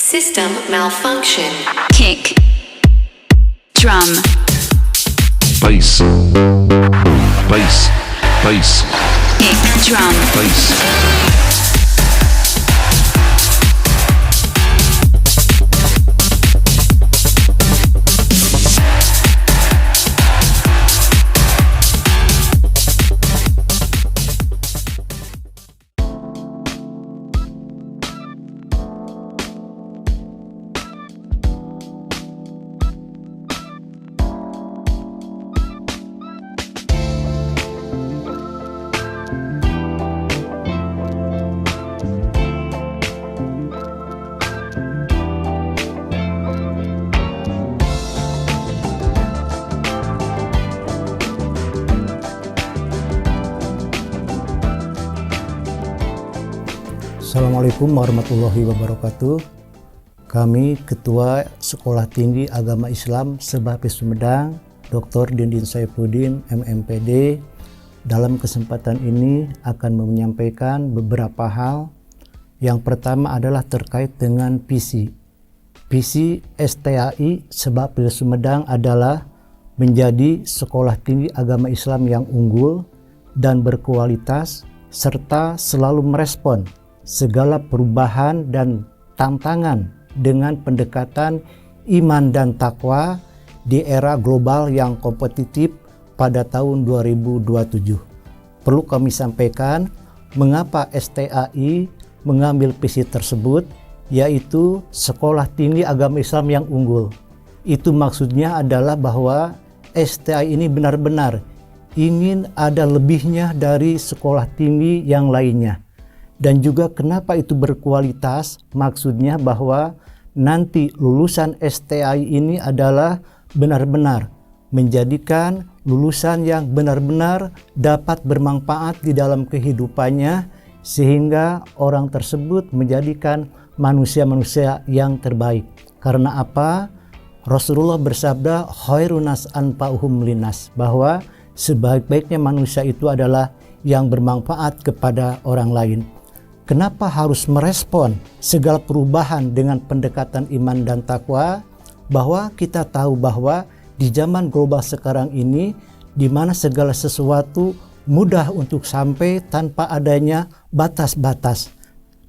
System malfunction. Kick. Drum. Bass. Bass. Bass. Kick. Drum. Bass. Assalamualaikum warahmatullahi wabarakatuh. Kami Ketua Sekolah Tinggi Agama Islam Sebapes Sumedang, Dr. Dindin Saifuddin, MMPD, dalam kesempatan ini akan menyampaikan beberapa hal. Yang pertama adalah terkait dengan visi. Visi STAI Sebapes Sumedang adalah menjadi sekolah tinggi agama Islam yang unggul dan berkualitas, serta selalu merespon segala perubahan dan tantangan dengan pendekatan iman dan takwa di era global yang kompetitif pada tahun 2027. Perlu kami sampaikan mengapa STAI mengambil visi tersebut, yaitu Sekolah Tinggi Agama Islam yang Unggul. Itu maksudnya adalah bahwa STAI ini benar-benar ingin ada lebihnya dari sekolah tinggi yang lainnya. Dan juga kenapa itu berkualitas, maksudnya bahwa nanti lulusan STAI ini adalah benar-benar menjadikan lulusan yang benar-benar dapat bermanfaat di dalam kehidupannya, sehingga orang tersebut menjadikan manusia-manusia yang terbaik. Karena apa? Rasulullah bersabda, khairunas anfa'uhum linnas, bahwa sebaik-baiknya manusia itu adalah yang bermanfaat kepada orang lain. Kenapa harus merespon segala perubahan dengan pendekatan iman dan takwa? Bahwa kita tahu bahwa di zaman global sekarang ini, di mana segala sesuatu mudah untuk sampai tanpa adanya batas-batas.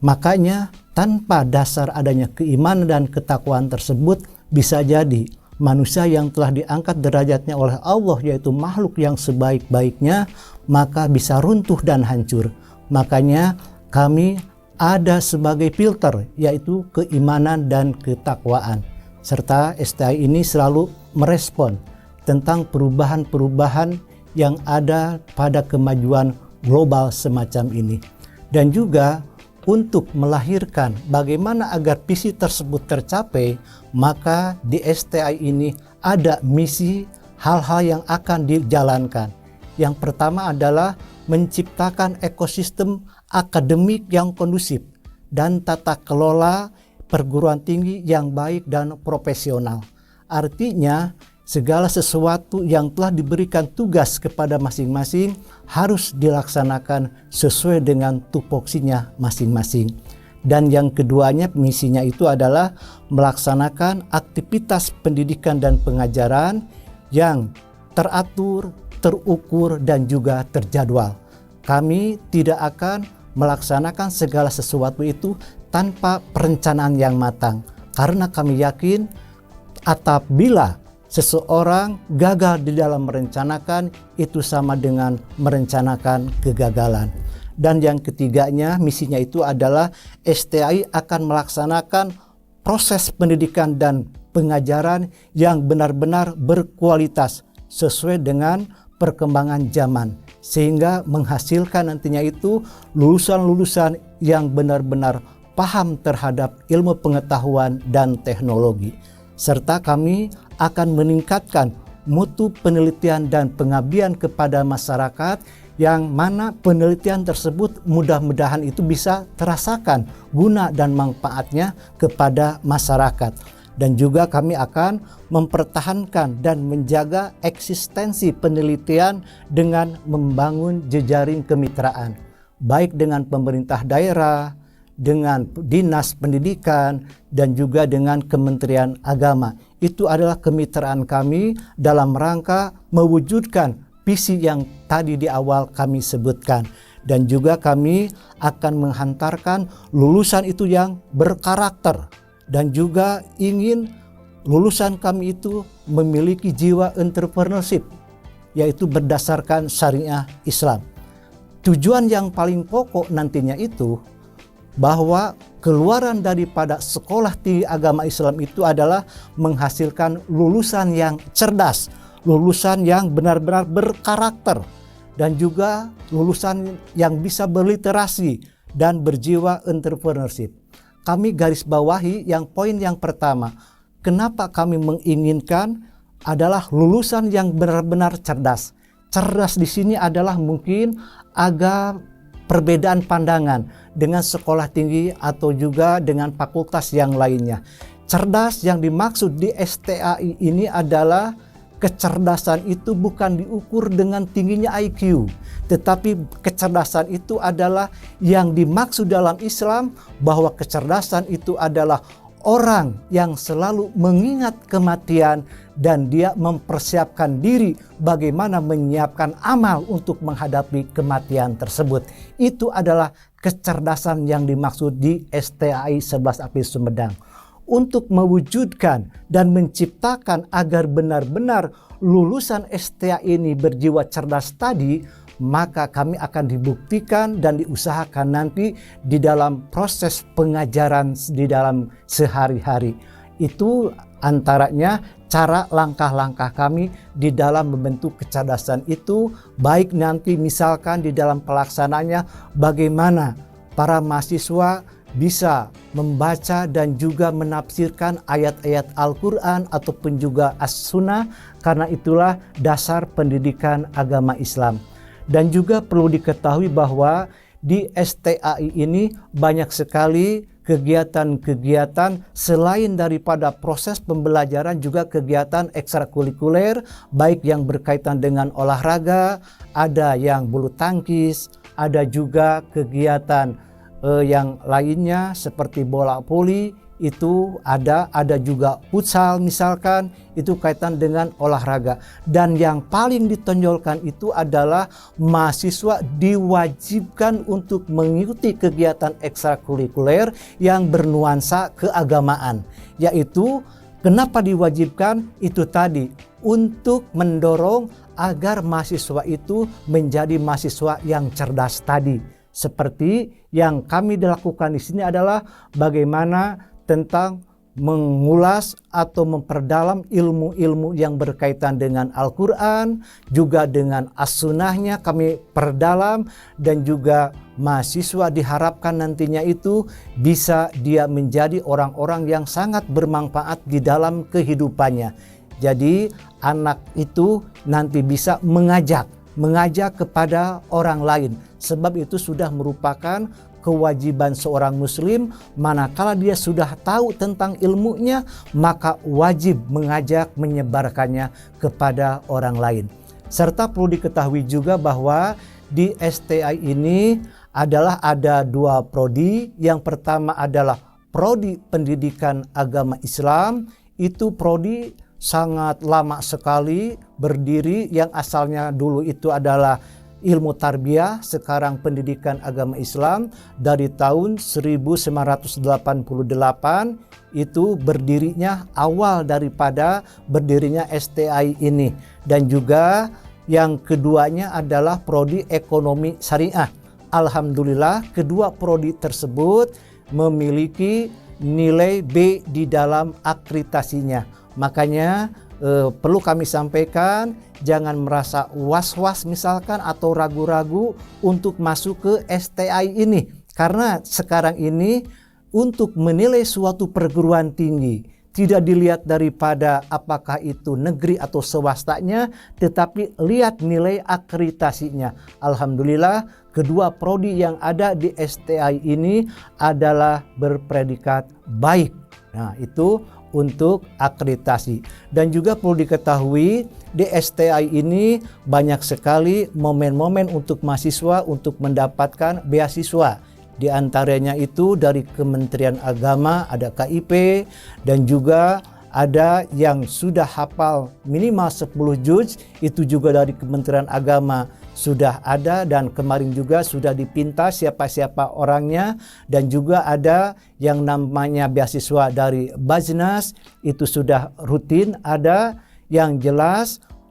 Makanya tanpa dasar adanya keimanan dan ketakwaan tersebut, bisa jadi manusia yang telah diangkat derajatnya oleh Allah, yaitu makhluk yang sebaik-baiknya, maka bisa runtuh dan hancur. Makanya kami ada sebagai filter, yaitu keimanan dan ketakwaan. Serta STAI ini selalu merespon tentang perubahan-perubahan yang ada pada kemajuan global semacam ini. Dan juga untuk melahirkan bagaimana agar visi tersebut tercapai, maka di STAI ini ada misi hal-hal yang akan dijalankan. Yang pertama adalah menciptakan ekosistem akademik yang kondusif dan tata kelola perguruan tinggi yang baik dan profesional. Artinya, segala sesuatu yang telah diberikan tugas kepada masing-masing harus dilaksanakan sesuai dengan tupoksinya masing-masing. Dan yang keduanya, misinya itu adalah melaksanakan aktivitas pendidikan dan pengajaran yang teratur, terukur, dan juga terjadwal. Kami tidak akan melaksanakan segala sesuatu itu tanpa perencanaan yang matang, karena kami yakin apabila seseorang gagal di dalam merencanakan, itu sama dengan merencanakan kegagalan. Dan yang ketiganya, misinya itu adalah STAI akan melaksanakan proses pendidikan dan pengajaran yang benar-benar berkualitas sesuai dengan perkembangan zaman, sehingga menghasilkan nantinya itu lulusan-lulusan yang benar-benar paham terhadap ilmu pengetahuan dan teknologi. Serta kami akan meningkatkan mutu penelitian dan pengabdian kepada masyarakat, yang mana penelitian tersebut mudah-mudahan itu bisa terasakan guna dan manfaatnya kepada masyarakat. Dan juga kami akan mempertahankan dan menjaga eksistensi penelitian dengan membangun jejaring kemitraan, baik dengan pemerintah daerah, dengan Dinas Pendidikan, dan juga dengan Kementerian Agama. Itu adalah kemitraan kami dalam rangka mewujudkan visi yang tadi di awal kami sebutkan. Dan juga kami akan menghantarkan lulusan itu yang berkarakter, dan juga ingin lulusan kami itu memiliki jiwa entrepreneurship, yaitu berdasarkan syariah Islam. Tujuan yang paling pokok nantinya itu bahwa keluaran daripada sekolah tinggi agama Islam itu adalah menghasilkan lulusan yang cerdas, lulusan yang benar-benar berkarakter, dan juga lulusan yang bisa berliterasi dan berjiwa entrepreneurship. Kami garis bawahi yang poin yang pertama, kenapa kami menginginkan adalah lulusan yang benar-benar cerdas. Cerdas di sini adalah mungkin agak perbedaan pandangan dengan sekolah tinggi atau juga dengan fakultas yang lainnya. Cerdas yang dimaksud di STAI ini adalah kecerdasan itu bukan diukur dengan tingginya IQ, tetapi kecerdasan itu adalah yang dimaksud dalam Islam, bahwa kecerdasan itu adalah orang yang selalu mengingat kematian dan dia mempersiapkan diri bagaimana menyiapkan amal untuk menghadapi kematian tersebut. Itu adalah kecerdasan yang dimaksud di STAI 11 April Sumedang. Untuk mewujudkan dan menciptakan agar benar-benar lulusan STA ini berjiwa cerdas tadi, maka kami akan dibuktikan dan diusahakan nanti di dalam proses pengajaran di dalam sehari-hari. Itu antaranya cara langkah-langkah kami di dalam membentuk kecerdasan itu, baik nanti misalkan di dalam pelaksananya bagaimana para mahasiswa bisa membaca dan juga menafsirkan ayat-ayat Al-Quran ataupun juga As-Sunnah, karena itulah dasar pendidikan agama Islam. Dan juga perlu diketahui bahwa di STAI ini banyak sekali kegiatan-kegiatan selain daripada proses pembelajaran, juga kegiatan ekstrakurikuler, baik yang berkaitan dengan olahraga, ada yang bulu tangkis, ada juga kegiatan yang lainnya seperti bola voli, itu ada juga futsal misalkan, itu kaitan dengan olahraga. Dan yang paling ditonjolkan itu adalah mahasiswa diwajibkan untuk mengikuti kegiatan ekstrakurikuler yang bernuansa keagamaan. Yaitu kenapa diwajibkan? Itu tadi untuk mendorong agar mahasiswa itu menjadi mahasiswa yang cerdas tadi. Seperti yang kami lakukan di sini adalah bagaimana tentang mengulas atau memperdalam ilmu-ilmu yang berkaitan dengan Al-Quran, juga dengan As-Sunnahnya kami perdalam, dan juga mahasiswa diharapkan nantinya itu bisa dia menjadi orang-orang yang sangat bermanfaat di dalam kehidupannya. Jadi anak itu nanti bisa mengajak kepada orang lain, sebab itu sudah merupakan kewajiban seorang muslim. Manakala dia sudah tahu tentang ilmunya, maka wajib mengajak, menyebarkannya kepada orang lain. Serta perlu diketahui juga bahwa di STI ini ada dua prodi. Yang pertama adalah prodi pendidikan agama Islam. Itu prodi sangat lama sekali berdiri, yang asalnya dulu itu adalah ilmu tarbiyah, sekarang pendidikan agama Islam. Dari tahun 1988 itu berdirinya, awal daripada berdirinya STI ini. Dan juga yang keduanya adalah prodi ekonomi syariah. Alhamdulillah kedua prodi tersebut memiliki nilai B di dalam akreditasinya. Makanya perlu kami sampaikan, jangan merasa was-was misalkan atau ragu-ragu untuk masuk ke STI ini. Karena sekarang ini untuk menilai suatu perguruan tinggi tidak dilihat daripada apakah itu negeri atau swastanya, tetapi lihat nilai akreditasinya. Alhamdulillah kedua prodi yang ada di STI ini adalah berpredikat baik. Nah, itu untuk akreditasi. Dan juga perlu diketahui di STI ini banyak sekali momen-momen untuk mahasiswa untuk mendapatkan beasiswa. Di antaranya itu dari Kementerian Agama ada KIP, dan juga ada yang sudah hafal minimal 10 juz, itu juga dari Kementerian Agama sudah ada, dan kemarin juga sudah dipinta siapa-siapa orangnya. Dan juga ada yang namanya beasiswa dari Bajnas, itu sudah rutin ada. Yang jelas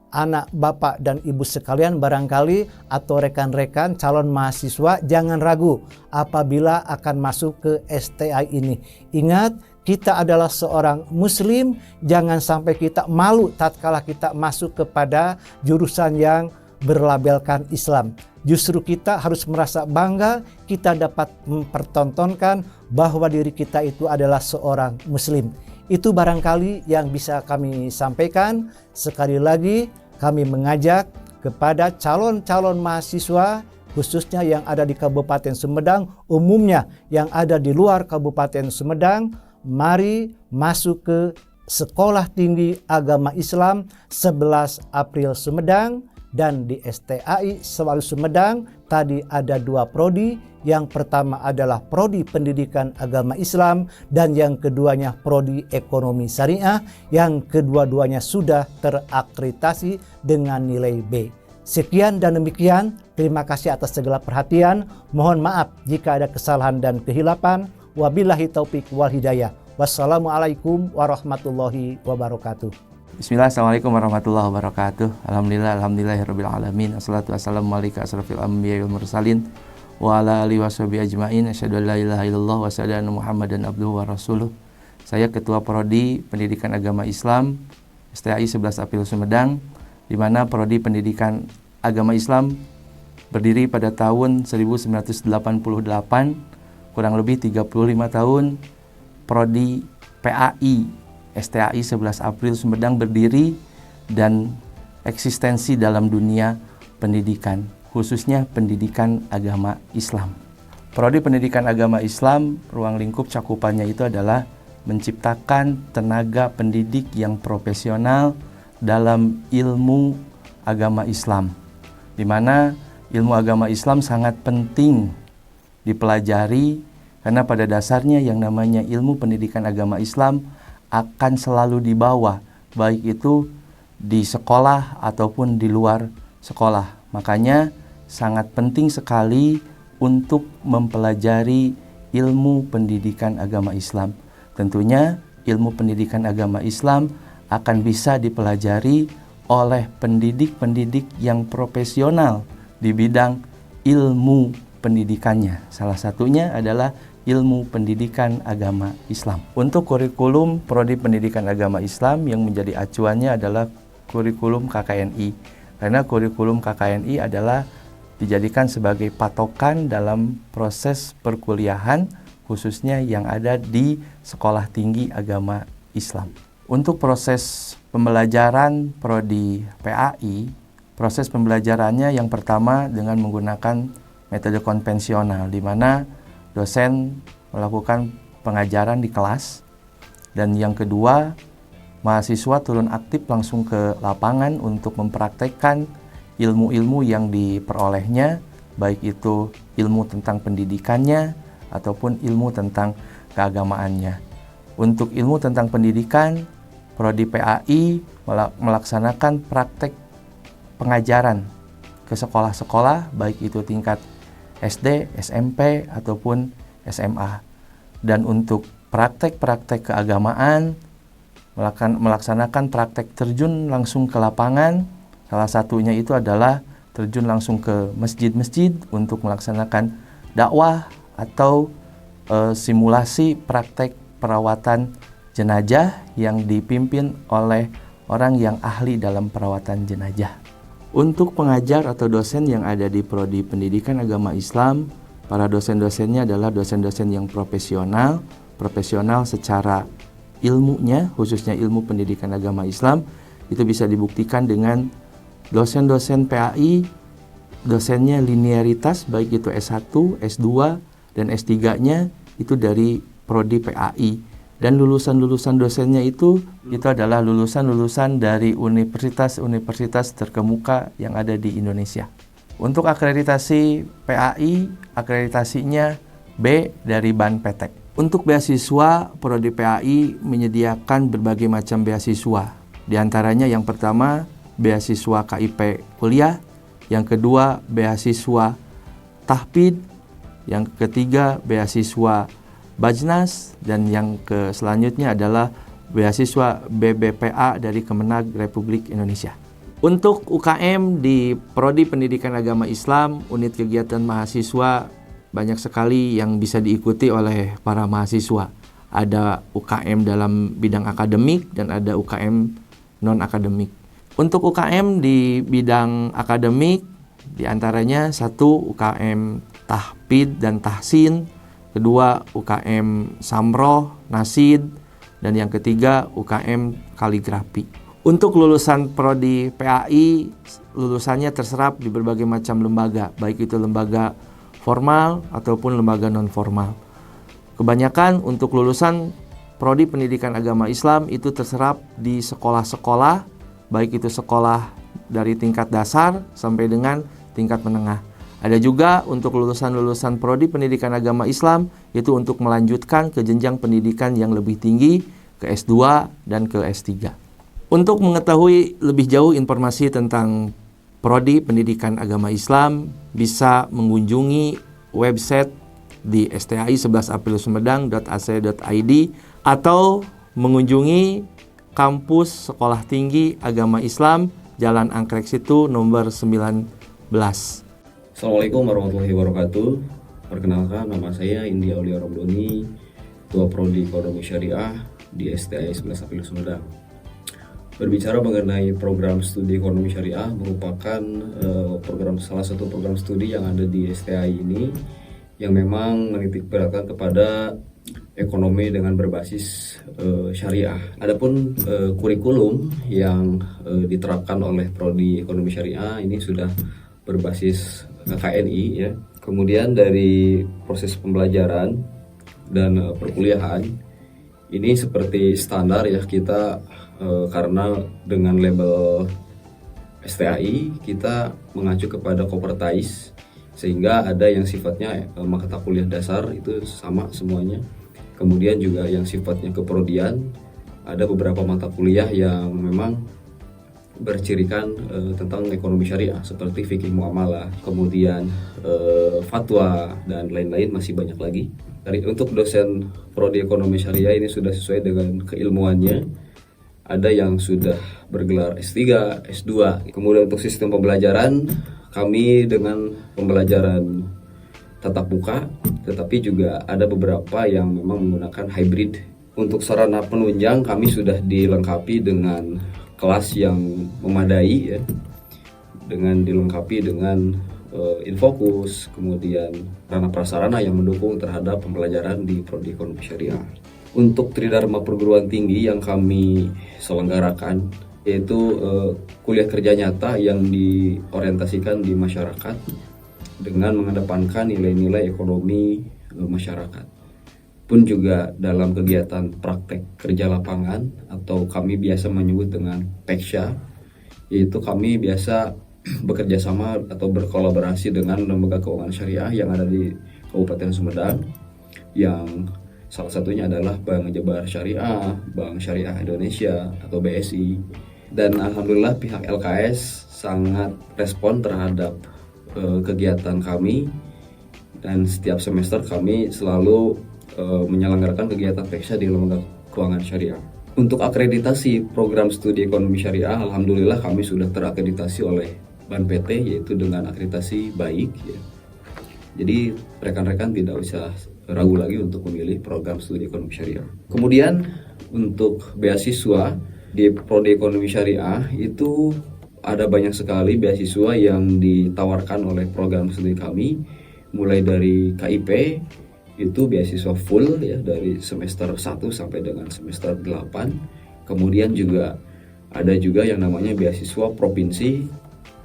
anak bapak dan ibu sekalian barangkali atau rekan-rekan calon mahasiswa jangan ragu apabila akan masuk ke STI ini. Ingat, kita adalah seorang muslim, jangan sampai kita malu tatkala kita masuk kepada jurusan yang berlabelkan Islam. Justru kita harus merasa bangga kita dapat mempertontonkan bahwa diri kita itu adalah seorang muslim. Itu barangkali yang bisa kami sampaikan. Sekali lagi kami mengajak kepada calon-calon mahasiswa khususnya yang ada di Kabupaten Sumedang, umumnya yang ada di luar Kabupaten Sumedang, mari masuk ke Sekolah Tinggi Agama Islam 11 April Sumedang. Dan di STAI Sewalu Sumedang tadi ada 2 prodi. Yang pertama adalah prodi Pendidikan Agama Islam, dan yang keduanya prodi Ekonomi Syariah, yang kedua-duanya sudah terakreditasi dengan nilai B. Sekian dan demikian, terima kasih atas segala perhatian. Mohon maaf jika ada kesalahan dan kehilapan. Wabillahi taufik wal hidayah. Wassalamualaikum warahmatullahi wabarakatuh. Bismillah, assalamualaikum warahmatullahi wabarakatuh. Alhamdulillahirabbil alamin. Assalatu wassalamu ala asrofil anbiya'i wal mursalin wa ala alihi washabihi ajmain. Asyhadu an la ilaha illallah wa asyhadu anna Muhammadan abduhu wa rasuluh. Saya Ketua Prodi Pendidikan Agama Islam STAI 11 April Sumedang, di mana Prodi Pendidikan Agama Islam berdiri pada tahun 1988, kurang lebih 35 tahun. Prodi PAI STAI 11 April Sumedang berdiri dan eksistensi dalam dunia pendidikan, khususnya pendidikan agama Islam. Prodi Pendidikan Agama Islam, ruang lingkup cakupannya itu adalah menciptakan tenaga pendidik yang profesional dalam ilmu agama Islam, di mana ilmu agama Islam sangat penting dipelajari, karena pada dasarnya yang namanya ilmu pendidikan agama Islam akan selalu dibawa, baik itu di sekolah ataupun di luar sekolah. Makanya sangat penting sekali untuk mempelajari ilmu pendidikan agama Islam. Tentunya ilmu pendidikan agama Islam akan bisa dipelajari oleh pendidik-pendidik yang profesional di bidang ilmu pendidikannya. Salah satunya adalah ilmu pendidikan agama Islam. Untuk kurikulum Prodi Pendidikan Agama Islam yang menjadi acuannya adalah kurikulum KKNI. Karena kurikulum KKNI adalah dijadikan sebagai patokan dalam proses perkuliahan, khususnya yang ada di Sekolah Tinggi Agama Islam. Untuk proses pembelajaran Prodi PAI, proses pembelajarannya yang pertama dengan menggunakan metode konvensional, di mana dosen melakukan pengajaran di kelas, dan yang kedua mahasiswa turun aktif langsung ke lapangan untuk mempraktekkan ilmu-ilmu yang diperolehnya, baik itu ilmu tentang pendidikannya ataupun ilmu tentang keagamaannya. Untuk ilmu tentang pendidikan, Prodi PAI melaksanakan praktek pengajaran ke sekolah-sekolah, baik itu tingkat SD, SMP, ataupun SMA. Dan untuk praktek-praktek keagamaan, melaksanakan praktek terjun langsung ke lapangan. Salah satunya itu adalah terjun langsung ke masjid-masjid untuk melaksanakan dakwah atau simulasi praktek perawatan jenazah yang dipimpin oleh orang yang ahli dalam perawatan jenazah. Untuk pengajar atau dosen yang ada di Prodi Pendidikan Agama Islam, para dosen-dosennya adalah dosen-dosen yang profesional secara ilmunya, khususnya ilmu pendidikan agama Islam. Itu bisa dibuktikan dengan dosen-dosen PAI, dosennya linearitas, baik itu S1, S2, dan S3-nya itu dari Prodi PAI. Dan lulusan-lulusan dosennya itu adalah lulusan-lulusan dari universitas-universitas terkemuka yang ada di Indonesia. Untuk akreditasi PAI, akreditasinya B. Dari Banpetek. Untuk beasiswa, Prodi PAI menyediakan berbagai macam beasiswa. Di antaranya yang pertama, beasiswa KIP kuliah, yang kedua, beasiswa tahfidz, yang ketiga, beasiswa Bajnas, dan yang selanjutnya adalah beasiswa BBPA dari Kemenag Republik Indonesia. Untuk UKM di Prodi Pendidikan Agama Islam, unit kegiatan mahasiswa banyak sekali yang bisa diikuti oleh para mahasiswa. Ada UKM dalam bidang akademik dan ada UKM non-akademik. Untuk UKM di bidang akademik, diantaranya satu UKM tahfidz dan tahsin, kedua UKM samroh, nasid, dan yang ketiga UKM kaligrafi. Untuk lulusan Prodi PAI, lulusannya terserap di berbagai macam lembaga, baik itu lembaga formal ataupun lembaga non-formal. Kebanyakan untuk lulusan Prodi Pendidikan Agama Islam itu terserap di sekolah-sekolah, baik itu sekolah dari tingkat dasar sampai dengan tingkat menengah. Ada juga untuk lulusan-lulusan Prodi Pendidikan Agama Islam itu untuk melanjutkan ke jenjang pendidikan yang lebih tinggi, ke S2 dan ke S3. Untuk mengetahui lebih jauh informasi tentang Prodi Pendidikan Agama Islam, bisa mengunjungi website di stai11aprilsumedang.ac.id atau mengunjungi kampus Sekolah Tinggi Agama Islam Jalan Anggrek Situ nomor 19. Assalamualaikum warahmatullahi wabarakatuh. Perkenalkan, nama saya India Aulia Romdoni, Ketua Prodi Ekonomi Syariah di STI 11 April Sumedang. Berbicara mengenai program studi ekonomi syariah merupakan salah satu program studi yang ada di STI ini yang memang menitik beratkan kepada ekonomi dengan berbasis syariah. Adapun kurikulum yang diterapkan oleh Prodi Ekonomi Syariah ini sudah berbasis KKNI ya. Kemudian dari proses pembelajaran dan perkuliahan ini seperti standar ya, kita karena dengan label STAI kita mengacu kepada Kopertais, sehingga ada yang sifatnya mata kuliah dasar itu sama semuanya. Kemudian juga yang sifatnya keprodian, ada beberapa mata kuliah yang memang bercirikan tentang ekonomi syariah seperti fikih muamalah, kemudian fatwa dan lain-lain, masih banyak lagi. Untuk dosen Prodi Ekonomi Syariah ini sudah sesuai dengan keilmuannya. Ada yang sudah bergelar S3, S2. Kemudian untuk sistem pembelajaran, kami dengan pembelajaran tatap muka, tetapi juga ada beberapa yang memang menggunakan hybrid. Untuk sarana penunjang kami sudah dilengkapi dengan kelas yang memadai ya, dengan dilengkapi dengan Infocus, kemudian sarana prasarana yang mendukung terhadap pembelajaran di Prodi Ekonomi Syariah. Untuk tridharma perguruan tinggi yang kami selenggarakan yaitu kuliah kerja nyata yang diorientasikan di masyarakat dengan mengedepankan nilai-nilai ekonomi masyarakat. Pun juga dalam kegiatan praktek kerja lapangan atau kami biasa menyebut dengan PEKSYA, yaitu kami biasa bekerja sama atau berkolaborasi dengan lembaga keuangan syariah yang ada di Kabupaten Sumedang, yang salah satunya adalah Bank Jabar Syariah, Bank Syariah Indonesia atau BSI. Dan alhamdulillah pihak LKS sangat respon terhadap kegiatan kami, dan setiap semester kami selalu menyelenggarakan kegiatan PEKSYA di lembaga keuangan syariah. Untuk akreditasi program studi ekonomi syariah, alhamdulillah kami sudah terakreditasi oleh Banpt, yaitu dengan akreditasi baik ya. Jadi rekan-rekan tidak usah ragu lagi untuk memilih program studi ekonomi syariah. Kemudian untuk beasiswa di Prodi Ekonomi Syariah itu ada banyak sekali beasiswa yang ditawarkan oleh program studi kami, mulai dari KIP itu beasiswa full ya, dari semester 1 sampai dengan semester 8. Kemudian juga ada juga yang namanya beasiswa provinsi,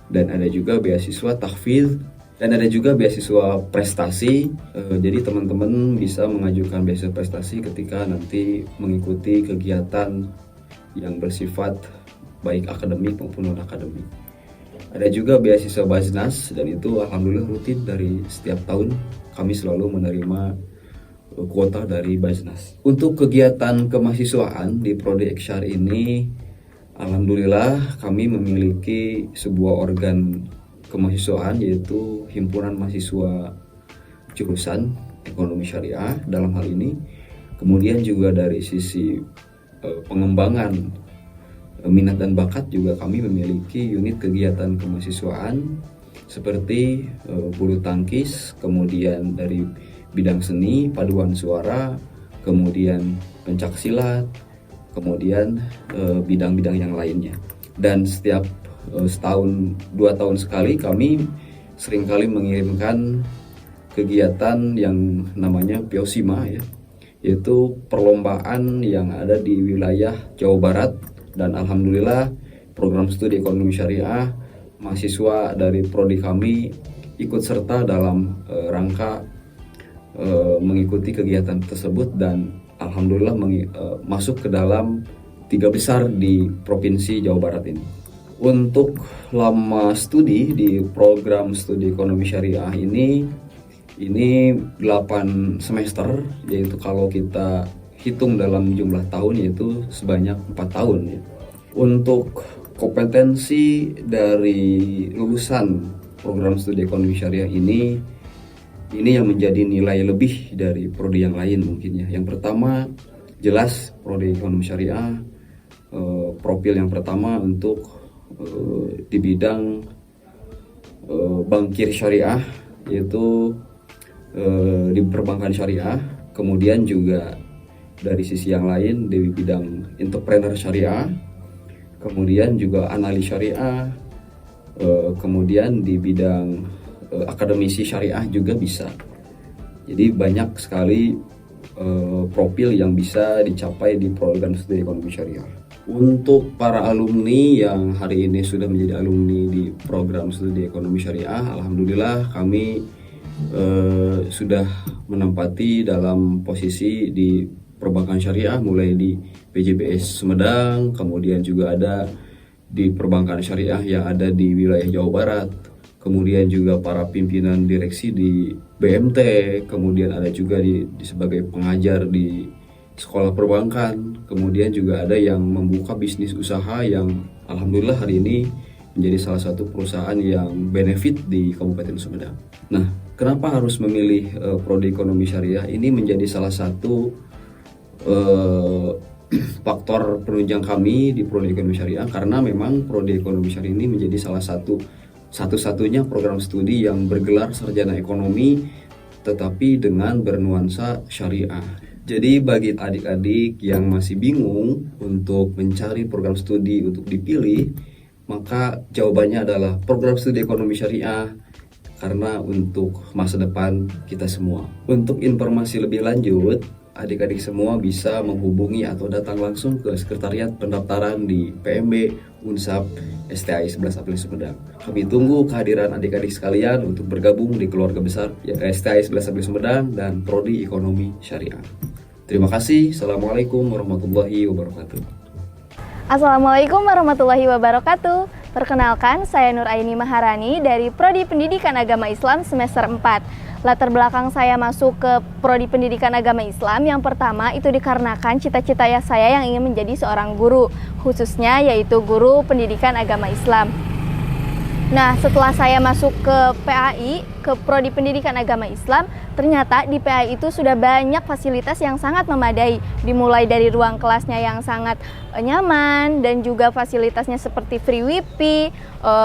dan ada juga beasiswa tahfidz, dan ada juga beasiswa prestasi. Jadi teman-teman bisa mengajukan beasiswa prestasi ketika nanti mengikuti kegiatan yang bersifat baik akademik maupun non akademik. Ada juga beasiswa Baznas, dan itu alhamdulillah rutin dari setiap tahun kami selalu menerima kuota dari Baznas. Untuk kegiatan kemahasiswaan di Prodi Eksyar ini, alhamdulillah kami memiliki sebuah organ kemahasiswaan, yaitu Himpunan Mahasiswa Jurusan Ekonomi Syariah dalam hal ini. Kemudian juga dari sisi pengembangan minat dan bakat juga kami memiliki unit kegiatan kemahasiswaan seperti bulu tangkis, kemudian dari bidang seni, paduan suara, kemudian pencak silat, kemudian bidang-bidang yang lainnya. Dan setiap setahun 2 tahun sekali kami seringkali mengirimkan kegiatan yang namanya Piosima, ya, yaitu perlombaan yang ada di wilayah Jawa Barat. Dan alhamdulillah program studi ekonomi syariah mahasiswa dari prodi kami ikut serta dalam rangka mengikuti kegiatan tersebut, dan alhamdulillah masuk ke dalam 3 besar di provinsi Jawa Barat ini. Untuk lama studi di program studi ekonomi syariah ini 8 semester, yaitu kalau kita hitung dalam jumlah tahun yaitu sebanyak 4 tahun, ya. Untuk kompetensi dari lulusan program studi ekonomi syariah ini yang menjadi nilai lebih dari prodi yang lain mungkin, ya. Yang pertama, jelas prodi ekonomi syariah profil yang pertama untuk di bidang bankir syariah, yaitu di perbankan syariah. Kemudian juga dari sisi yang lain di bidang entrepreneur syariah, kemudian juga analis syariah, kemudian di bidang akademisi syariah juga bisa. Jadi banyak sekali profil yang bisa dicapai di program studi ekonomi syariah. Untuk para alumni yang hari ini sudah menjadi alumni di program studi ekonomi syariah, alhamdulillah kami sudah menempati dalam posisi di perbankan syariah, mulai di PJBS Sumedang, kemudian juga ada di perbankan syariah yang ada di wilayah Jawa Barat, kemudian juga para pimpinan direksi di BMT, kemudian ada juga sebagai pengajar di sekolah perbankan, kemudian juga ada yang membuka bisnis usaha yang alhamdulillah hari ini menjadi salah satu perusahaan yang benefit di Kabupaten Sumedang. Nah, kenapa harus memilih prodi ekonomi syariah? Ini menjadi salah satu faktor penunjang kami di prodi ekonomi syariah, karena memang prodi ekonomi syariah ini menjadi salah satu-satunya program studi yang bergelar sarjana ekonomi tetapi dengan bernuansa syariah. Jadi bagi adik-adik yang masih bingung untuk mencari program studi untuk dipilih, maka jawabannya adalah program studi ekonomi syariah, karena untuk masa depan kita semua. Untuk informasi lebih lanjut, adik-adik semua bisa menghubungi atau datang langsung ke sekretariat pendaftaran di PMB Unsab STAI 11 April Sumedang. Kami tunggu kehadiran adik-adik sekalian untuk bergabung di keluarga besar STAI 11 April Sumedang dan Prodi Ekonomi Syariah. Terima kasih. Assalamualaikum warahmatullahi wabarakatuh. Assalamualaikum warahmatullahi wabarakatuh. Perkenalkan, saya Nur Aini Maharani dari Prodi Pendidikan Agama Islam semester 4. Latar belakang saya masuk ke Prodi Pendidikan Agama Islam yang pertama itu dikarenakan cita-cita saya yang ingin menjadi seorang guru, khususnya yaitu guru pendidikan agama Islam. Nah, setelah saya masuk ke PAI, ke Prodi Pendidikan Agama Islam, ternyata di PAI itu sudah banyak fasilitas yang sangat memadai, dimulai dari ruang kelasnya yang sangat nyaman, dan juga fasilitasnya seperti free wifi,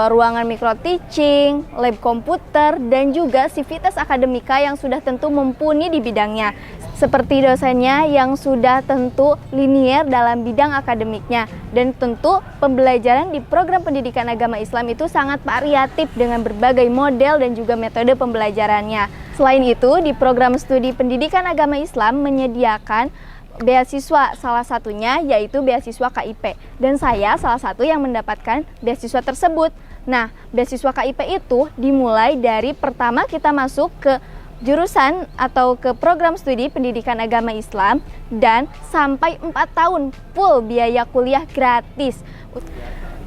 ruangan micro teaching, lab komputer, dan juga sivitas akademika yang sudah tentu mumpuni di bidangnya, seperti dosennya yang sudah tentu linier dalam bidang akademiknya, dan tentu pembelajaran di program pendidikan agama Islam itu sangat variatif dengan berbagai model dan juga metode pembelajarannya. Selain itu, di program studi pendidikan agama Islam menyediakan beasiswa, salah satunya yaitu beasiswa KIP, dan saya salah satu yang mendapatkan beasiswa tersebut. Nah, beasiswa KIP itu dimulai dari pertama kita masuk ke jurusan atau ke program studi pendidikan agama Islam, dan sampai 4 tahun full biaya kuliah gratis.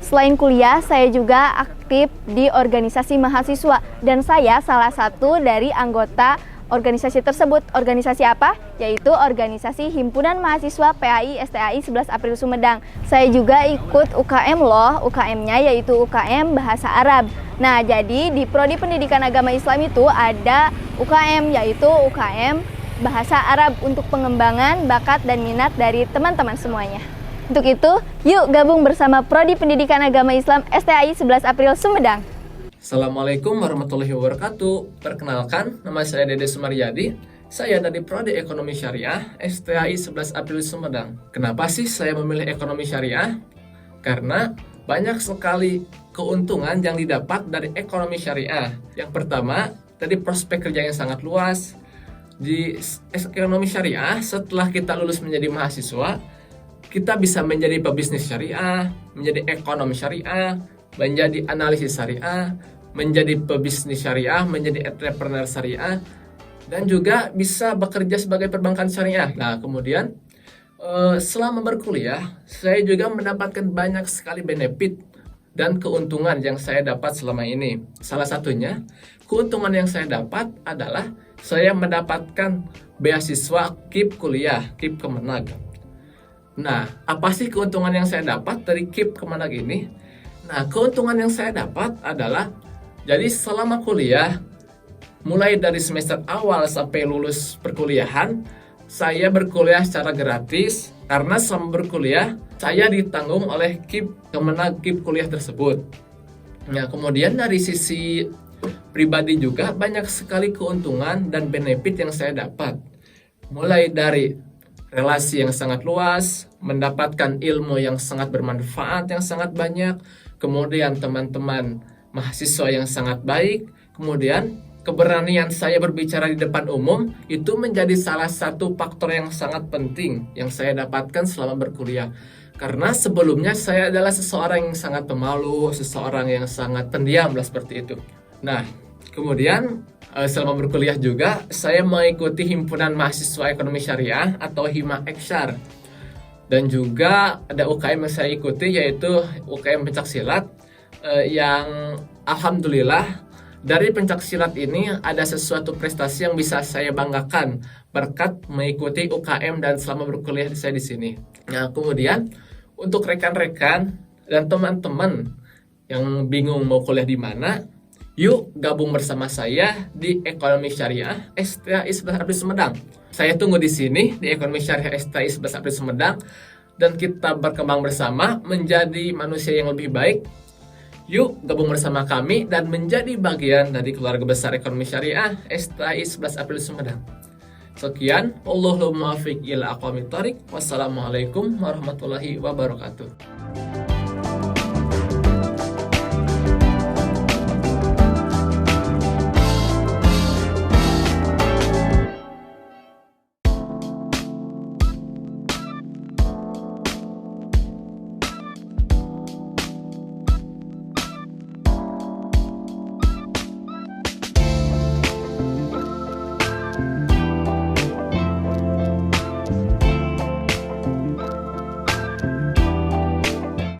Selain kuliah, saya juga aktif di organisasi mahasiswa dan saya salah satu dari anggota organisasi tersebut. Organisasi apa? Yaitu organisasi Himpunan Mahasiswa PAI STAI 11 April Sumedang. Saya juga ikut UKM loh, UKM-nya yaitu UKM Bahasa Arab. Nah, jadi di Prodi Pendidikan Agama Islam itu ada UKM yaitu UKM Bahasa Arab untuk pengembangan bakat dan minat dari teman-teman semuanya. Untuk itu, yuk gabung bersama Prodi Pendidikan Agama Islam STAI 11 April Sumedang. Assalamualaikum warahmatullahi wabarakatuh. Perkenalkan, nama saya Dede Sumaryadi. Saya dari Prodi Ekonomi Syariah STAI 11 April Sumedang. Kenapa sih saya memilih ekonomi syariah? Karena banyak sekali keuntungan yang didapat dari ekonomi syariah. Yang pertama, tadi prospek kerja yang sangat luas. Di ekonomi syariah, setelah kita lulus menjadi mahasiswa, kita bisa menjadi pebisnis syariah, menjadi ekonom syariah, menjadi analisis syariah, menjadi pebisnis syariah, menjadi entrepreneur syariah, dan juga bisa bekerja sebagai perbankan syariah. Nah, kemudian selama berkuliah, saya juga mendapatkan banyak sekali benefit dan keuntungan yang saya dapat selama ini. Salah satunya, keuntungan yang saya dapat adalah saya mendapatkan beasiswa KIP kuliah, KIP Kemenag. Nah, apa sih keuntungan yang saya dapat dari KIP Kemenag ini? Nah, keuntungan yang saya dapat adalah, jadi selama kuliah, mulai dari semester awal sampai lulus perkuliahan, saya berkuliah secara gratis, karena selama berkuliah, saya ditanggung oleh KIP Kemenag KIP kuliah tersebut. Nah, kemudian dari sisi pribadi juga banyak sekali keuntungan dan benefit yang saya dapat. Mulai dari relasi yang sangat luas, mendapatkan ilmu yang sangat bermanfaat, yang sangat banyak, kemudian teman-teman mahasiswa yang sangat baik, kemudian keberanian saya berbicara di depan umum, itu menjadi salah satu faktor yang sangat penting yang saya dapatkan selama berkuliah. Karena sebelumnya saya adalah seseorang yang sangat pemalu, seseorang yang sangat pendiam lah seperti itu. Nah, kemudian selama berkuliah juga, saya mengikuti Himpunan Mahasiswa Ekonomi Syariah atau HIMA Eksyar. Dan juga ada UKM yang saya ikuti, yaitu UKM Pencaksilat, yang alhamdulillah dari pencaksilat ini ada sesuatu prestasi yang bisa saya banggakan berkat mengikuti UKM dan selama berkuliah saya di sini. Nah, kemudian untuk rekan-rekan dan teman-teman yang bingung mau kuliah di mana, yuk gabung bersama saya di Ekonomi Syariah STAI 11 April Sumedang. Saya tunggu di sini di Ekonomi Syariah STAI 11 April Sumedang, dan kita berkembang bersama menjadi manusia yang lebih baik. Yuk gabung bersama kami dan menjadi bagian dari keluarga besar Ekonomi Syariah STAI 11 April Sumedang. Sekian, Allahumma muwaffiq ila aqwamit thoriq. Wassalamualaikum warahmatullahi wabarakatuh.